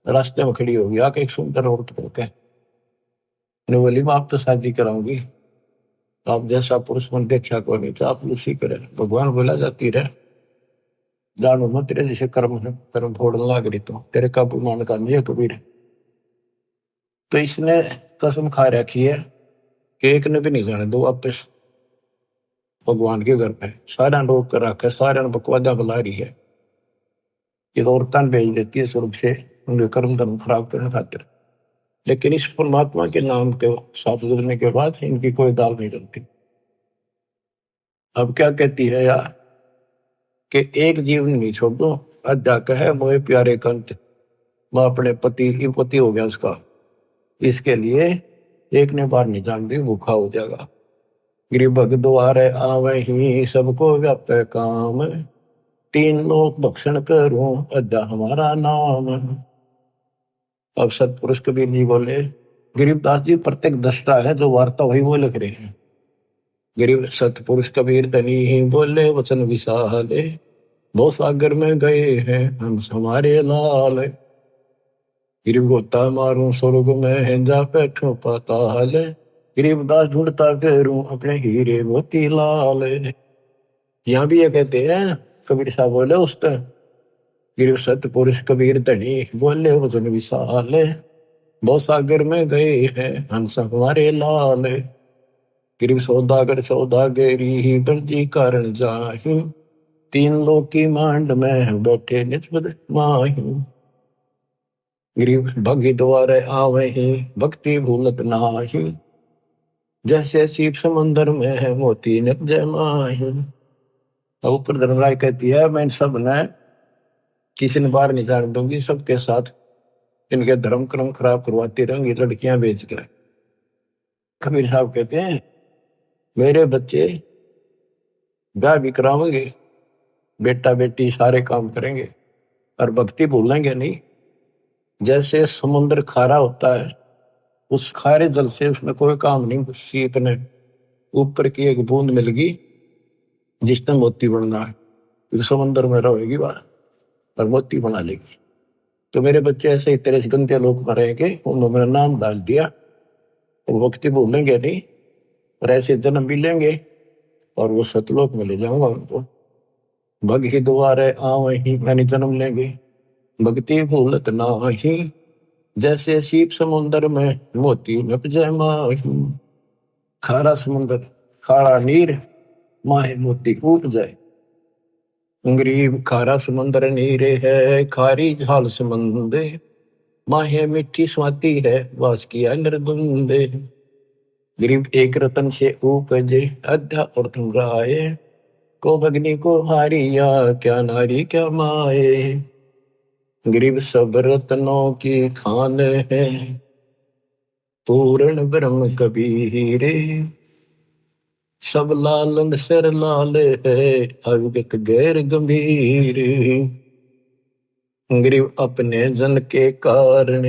रास्ते में खड़ी होगी आके एक सुंदर औरत करके बोली मैं आप तो शादी कराऊंगी, आप जैसा पुरुष मन देखा को नहीं तो आप उसी करे। भगवान बोला जाती रहे जानो मत, तेरे जैसे कर्म है, कर्म फोड़ने लाग रही तो तेरे काबू मान का नहीं है कबीर। तो इसने कसम खा रखी है कि एक ने भी नहीं जाने दो वापस भगवान के घर पे। सारा रोक कर रखा है, सारे बकवादा बुला रही है, ये तो औरतान भेज देती है स्वर्ग से उनके कर्म धर्म खराब करने खातिर। लेकिन इस परमात्मा के नाम के साथ जुड़ने के बाद इनकी कोई दाल नहीं चलती। अब क्या कहती है यार कि एक जीवन नहीं छोड़ दो, अद्या कहे मोहे प्यारे कंत, मैं अपने पति हो गया उसका, इसके लिए एक ने बार नहीं जान दी भूखा हो जाएगा। गरीब द्वारे आवे ही सबको व्याप काम, 3 लोक भक्षण करूं अद्या हमारा नाम। अब सतपुरुष कबीर जी बोले, गरीबदास जी प्रत्येक दृष्टा है, जो वार्ता वही वो लिख रहे हैं। गरीब सतपुरुष कबीर धनी ही बोले वचन विशाले, बहुत सागर में गए हैं हंस हमारे लाल। गरीब गोता मारूं स्वर्ग में है जा बैठो पाताल, गरीबदास ढूंढता फिरूं अपने हीरे मोती लाल। यहाँ भी ये कहते हैं कबीर साहब बोले उस तरह, गिर सतपुरुष कबीर धनी बोले वचन विशाल, बहुत सागर में गए हैं हंस हमारे लाल। गिर सौदागर सौदागरी ही बंदी कारण जाही, 3 लोक की मांड में बैठे निस्बत माही। गरीब भगी द्वारे आवे ही भक्ति भूलत नाही, जैसे सीप समंदर में है मोती निप जय माही। अब ऊपर धर्मराय कहती है मैं सब ने किसी ने बाहर नहीं जाने दूंगी, सबके साथ इनके धर्म कर्म खराब करवाती रहेंगी लड़कियां बेच कर। कबीर साहब कहते हैं मेरे बच्चे ब्याह भी करावेंगे, बेटा बेटी सारे काम करेंगे और भक्ति भूलेंगे नहीं। जैसे समुद्र खारा होता है, उस खारे जल से उसमें कोई काम नहीं, सीप ने ऊपर की एक बूंद मिल गई जिसने मोती बनना है, तो समुद्र में रहेगी वह और मोती बना लेगी। तो मेरे बच्चे ऐसे ही तेरे गंदे लोग मरेंगे, उन्होंने मेरा नाम डाल दिया, तो भक्ति भूलेंगे नहीं और ऐसे जन्म भी लेंगे और वो सतलोक में ले जाऊंगा उनको। भग ही द्वारे आवे ही मैंने जन्म लेंगे, भक्ति भूलत नाही, जैसे सीप समुद्र में मोती नप जय माही। खारा समुद्र खारा नीर माहे मोती कूट जाए। गरीब खारा समुद्र नीरे है खारी झाल समंदे, माहे मिट्टी स्वाति है वास किया निर्दुंदे। गरीब एक रतन से उपजे अध्या और तुम राय, को भगनी को हारिया क्या नारी क्या माए। गरीब सब रत्नों की खान है पूर्ण ब्रह्म कबीरे, सब लालन सर लाल है अविगत गैर गंभीर। गरीब अपने जन के कारण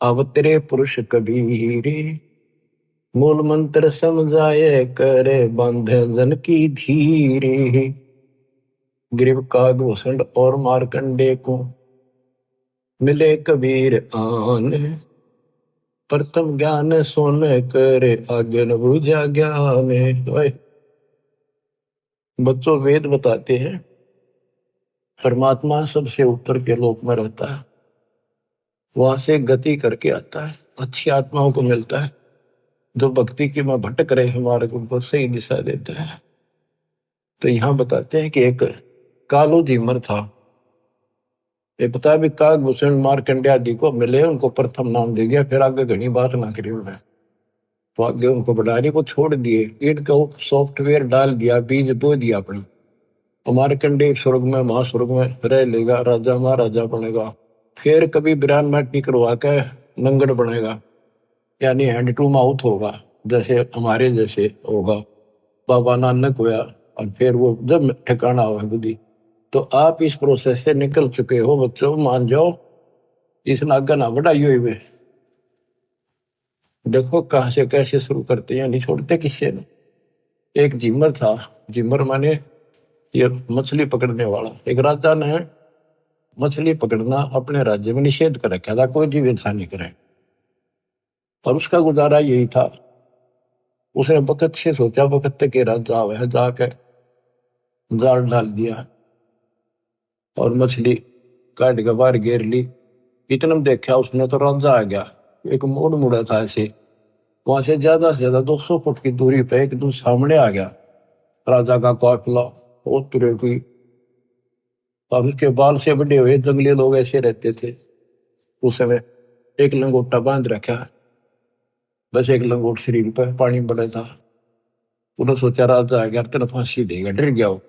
अवतरे पुरुष कबीरे, मूल मंत्र समझाए करे बांधे जन की धीरे। गरीब कागभूषण और मारकंडे को मिले कबीर आन, प्रथम ज्ञान सोने करे आगे न बुझा ज्ञान। बच्चों, वेद बताते हैं परमात्मा सबसे ऊपर के लोक में रहता है, वहां से गति करके आता है, अच्छी आत्माओं को मिलता है, जो भक्ति की में भटक रहे हैं मार्ग उनको सही दिशा देता है। तो यहाँ बताते हैं कि एक कालो जीमर था, ये पता है भी काकभूषण मार्कंडे आदि को मिले, उनको प्रथम नाम दे दिया, फिर आगे घनी बात ना करी उन्हें, तो आगे उनको बढ़ाने को छोड़ दिए, इनका सॉफ्टवेयर डाल दिया, बीज बो दिया अपने, मार्कंडे स्वर्ग में महास्वर्ग में रह लेगा, राजा महाराजा बनेगा, फिर कभी बिरान माटी करवा के नंगड़ बनेगा, यानी हैंड टू माउथ होगा, जैसे हमारे जैसे होगा, बाबा नानक हुआ, और फिर वो जब ठिकाना हुआ बुद्धि। तो आप इस प्रोसेस से निकल चुके हो बच्चों, मान जाओ, इस नागा ना बढ़ाई हुई वे। देखो कहां से कैसे शुरू करते हैं, नहीं छोड़ते किससे ने। एक जिमर था, जिमर माने ये मछली पकड़ने वाला, एक राजा ने मछली पकड़ना अपने राज्य में निषेध कर रखा था, कोई जीव इंसान नहीं करे, और उसका गुजारा यही था। उसने वक्त से सोचा, वक्त के राजा वह जाके जाल डाल दिया और मछली काट के बाहर घेर ली। इतना में देखा उसने तो राजा आ गया, एक मोड़ मुड़ा था ऐसे, वहां से ज्यादा 200 फुट की दूरी पे एकदम सामने आ गया राजा का काफिला, बहुत तरह की, और उसके बाल से बड़े हुए जंगली लोग ऐसे रहते थे उस समय। एक लंगोटा बांध रखा, बस एक लंगोट शरीर पर, पानी पड़ा था। उन्होंने सोचा राजा आ गया तेना फांसी देगा, डर गया वो।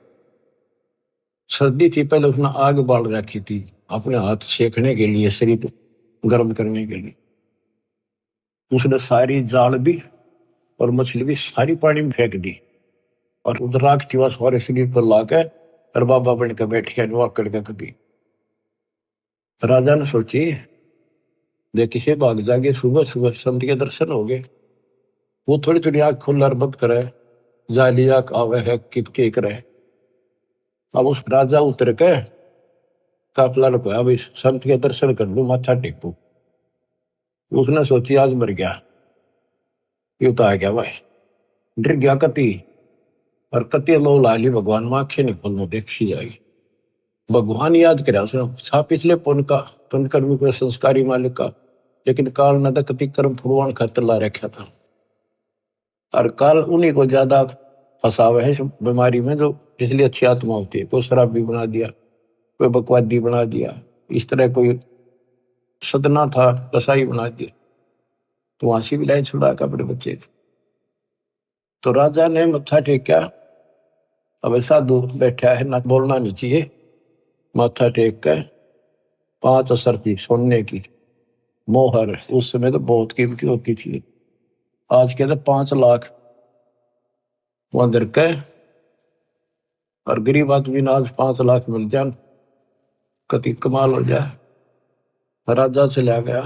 सर्दी थी, पहले उसने आग बाल रखी थी अपने हाथ सेकने के लिए, शरीर गर्म करने के लिए। उसने सारी जाल भी और मछली भी सारी पानी में फेंक दी, और उधर राख थी सारे शरीर पर लाकर, और बाबा बन के बैठ गया नुआ करके कभी। राजा ने सोची देखी से भाग जागे, सुबह सुबह संत के दर्शन हो गए। वो थोड़ी थोड़ी आंख खोल बंद करे, जाली आंख आवे है कितके करे। अब उस राजा उतर के काफिला रुपया, भाई संत के दर्शन कर लू, माथा टेकू। उसने सोची आज मर गया, ये तो आ गया भाई, डर गया कति, और कति लो लाली भगवान में आंखें नहीं खोलने देखी जाएगी। भगवान याद करे उसने, छा पिछले पुण्य का, पुण्य कर्मी को संस्कारी मालिक का, लेकिन काल न तो कति कर्म फुरवान खातर ला रखा था, और काल उन्हीं को ज्यादा फंसावे है इस बीमारी में, जो इसलिए अच्छी आत्मा होती है। कोई शराबी बना दिया, कोई बकवादी बना दिया, इस तरह कोई सदना था कसाई बना दिया, तो वहां से भी लाई छुड़ा का अपने बच्चे। तो राजा ने मत्था टेका, अब साधु बैठा है ना, बोलना नहीं चाहिए, माथा टेक कर 5 असर की सोने की मोहर, उस समय तो बहुत कीमती होती थी, आज के तो 5 लाख वहां दर के, और गरीब आदमी ने आज 5 लाख मिल जाए, कति कमाल हो जाए। राजा चला गया,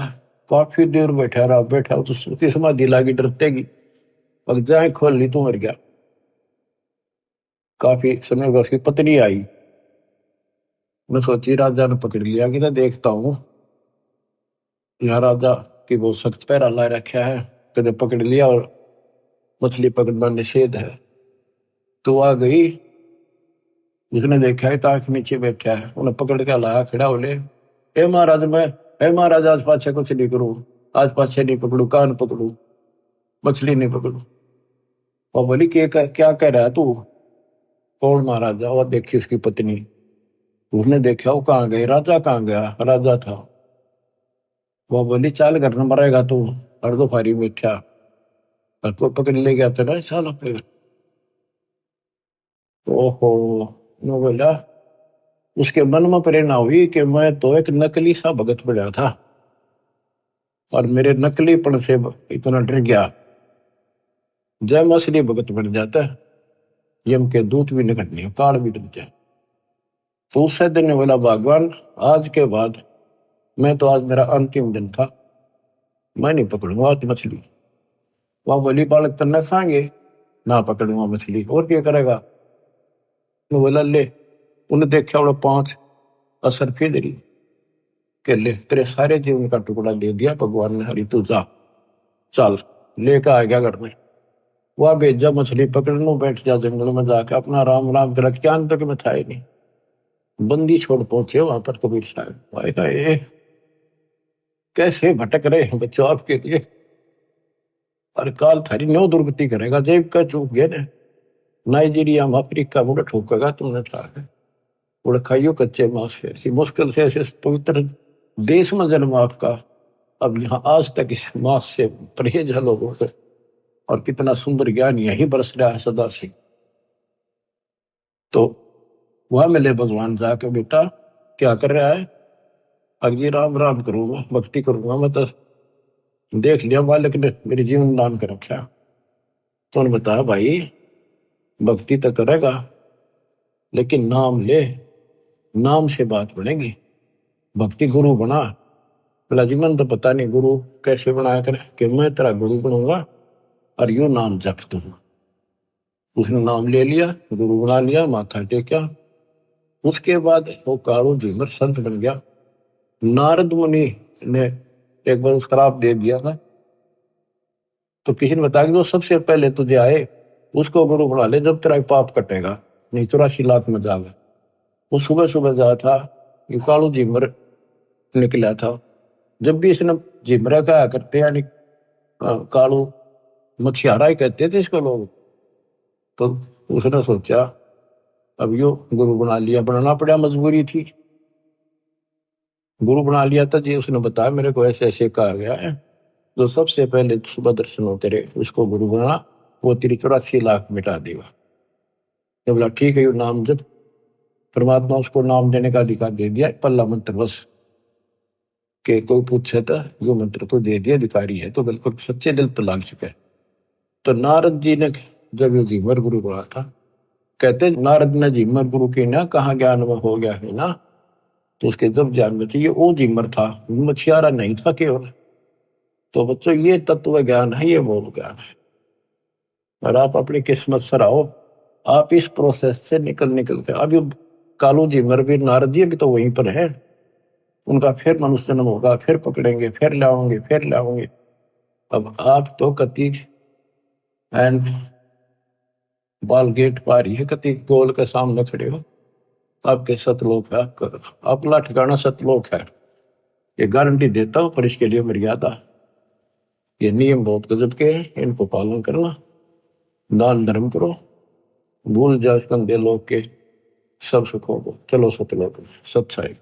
काफी देर बैठा रहा, बैठा तो उसकी समाधि लागी डरतेगी, अब जाए खोल ली तो मर गया। काफी समय बाद उसकी पत्नी आई, मैं सोची राजा ने पकड़ लिया कि ना देखता हूँ, यहाँ राजा की बहुत सख्त पैरा ला रखा है, कदे पकड़ लिया और मछली पकड़ना निषेध है। तो आ गई, उसने देखा है ताक नीचे बैठा है, उन्हें पकड़ के लाया, खड़ा बोले हे महाराज, मैं हे महाराज आज पाछे कुछ नहीं करूं, आज पाछे नहीं पकड़ू, कान पकड़ू, मछली नहीं पकड़ू। और बोली क्या कह रहा है तू? कौन महाराजा? और देखी उसकी पत्नी, उसने देखा वो कहाँ गई, राजा कहाँ गया, राजा था। वो बोली चाल घर न मरेगा तू, हर दो फारी बैठा, और को पकड़ ले गया तेरा चाल अपने। ओहो, मैं बोला, उसके मन में प्रेरणा हुई कि मैं तो एक नकली सा भगत बना था, और मेरे नकलीपन से इतना डर गया, जय मैं असली भगत बन जाता, यम के दूत भी निकट नहीं, काल भी डर जाए। तो उससे दिन ने बोला भगवान, आज के बाद मैं तो, आज मेरा अंतिम दिन था, मैं नहीं पकड़ूंगा आज मछली। वहां बोली बालक तन्ना खाएंगे ना, पकड़ूंगा मछली और क्या करेगा? मैं बोला ले, उन्हें देखा वो 5 असर फेदरी के, ले तेरे सारे जीवन का टुकड़ा दे दिया भगवान ने, हरी तू जा, चल लेकर आ गया घर में। वह भेजा मछली पकड़ने, बैठ जा जंगल में जाके अपना राम राम कर, क्या तक में था ही नहीं। बंदी छोड़ पहुंचे वहां पर कबीर साहब, भाई ये कैसे भटक रहे हैं बच्चों आपके लिए, और काल थारी न्यो दुर्गति करेगा, जेब का चूक गए ने, नाइजीरिया में अफ्रीका मुड़ ठोकेगा तुमने था, उड़ खाइयो कच्चे मांस, फिर मुश्किल से ऐसे पवित्र देश में जन्म आपका, अब यहाँ आज तक इस मांस से परहेज है लोगों से, और कितना सुंदर ज्ञान यही बरस रहा है सदा से। तो वह मिले भगवान जाके, बेटा क्या कर रहा है? अगली राम राम करूंगा, भक्ति करूंगा, मैं तो देख लिया मालिक ने मेरे जीवन दान कर रखा। तो उन्होंने बताया भाई भक्ति तो करेगा लेकिन नाम ले, नाम से बात बनेगी, भक्ति गुरु बना। बोला जी मन तो पता नहीं गुरु कैसे बनाया करे, कि मैं तेरा गुरु बनूंगा और यू नाम जप दूंगा। उसने नाम ले लिया, गुरु बना लिया, माथा टेका। उसके बाद वो कालू झीमर संत बन गया। नारद मुनि ने एक बार श्राप दे दिया था, तो किसी ने बताया कि जो सबसे पहले तुझे आए उसको गुरु बना ले, जब तेरा पाप कटेगा, नहीं 84 लाख में जाएगा। वो सुबह सुबह जा था, ये कालू झीमर निकला था। जब भी इसने झिमरा कहा करते, यानी कालू मछियारा ही कहते थे इसको लोग। तो उसने सोचा अब यो गुरु बना लिया, बनाना पड़ा, मजबूरी थी। गुरु बना लिया था जी, उसने बताया मेरे को ऐसे ऐसे कहा गया है, जो सबसे पहले सुबह दर्शन हो तेरे उसको गुरु बना, वो तेरी 84 लाख मिटा देगा। तो बोला ठीक है, यो नाम जब परमात्मा उसको नाम देने का अधिकार दे दिया, पल्ला मंत्र बस के कोई पूछे तो यो मंत्र तो दे दिया, अधिकारी है तो बिल्कुल सच्चे दिल पर लाग चुका है। तो नारद जी ने जब ये झीमर गुरु बना था, कहते नारद ने झीमर गुरु की ना कहा ज्ञान में हो गया है ना, तो उसके जब ज्ञान में चाहिए वो झीमर था, मछियारा नहीं था केवल। तो बच्चों ये तत्व ज्ञान है, ये मूल ज्ञान है, और आप अपनी किस्मत सराहो, आप इस प्रोसेस से निकल के अभी कालू झीमर भी नारद जी भी तो वहीं पर है, उनका फिर मनुष्य जन्म होगा, फिर पकड़ेंगे, फिर लाओगे, फिर लाओगे। अब आप तो कति एंड बाल गेट पार ही है, कति गोल के सामने खड़े हो, आपके सतलोक है, आपका अपना ठिकाना सतलोक है, ये गारंटी देता हूं। पर इसके लिए मर्यादा, ये नियम बहुत गजब के हैं, इनको पालन करना, दान धर्म करो, भूल जाओ कंधे लोग के सब सुखों को, चलो सतलोक में सच्चाई।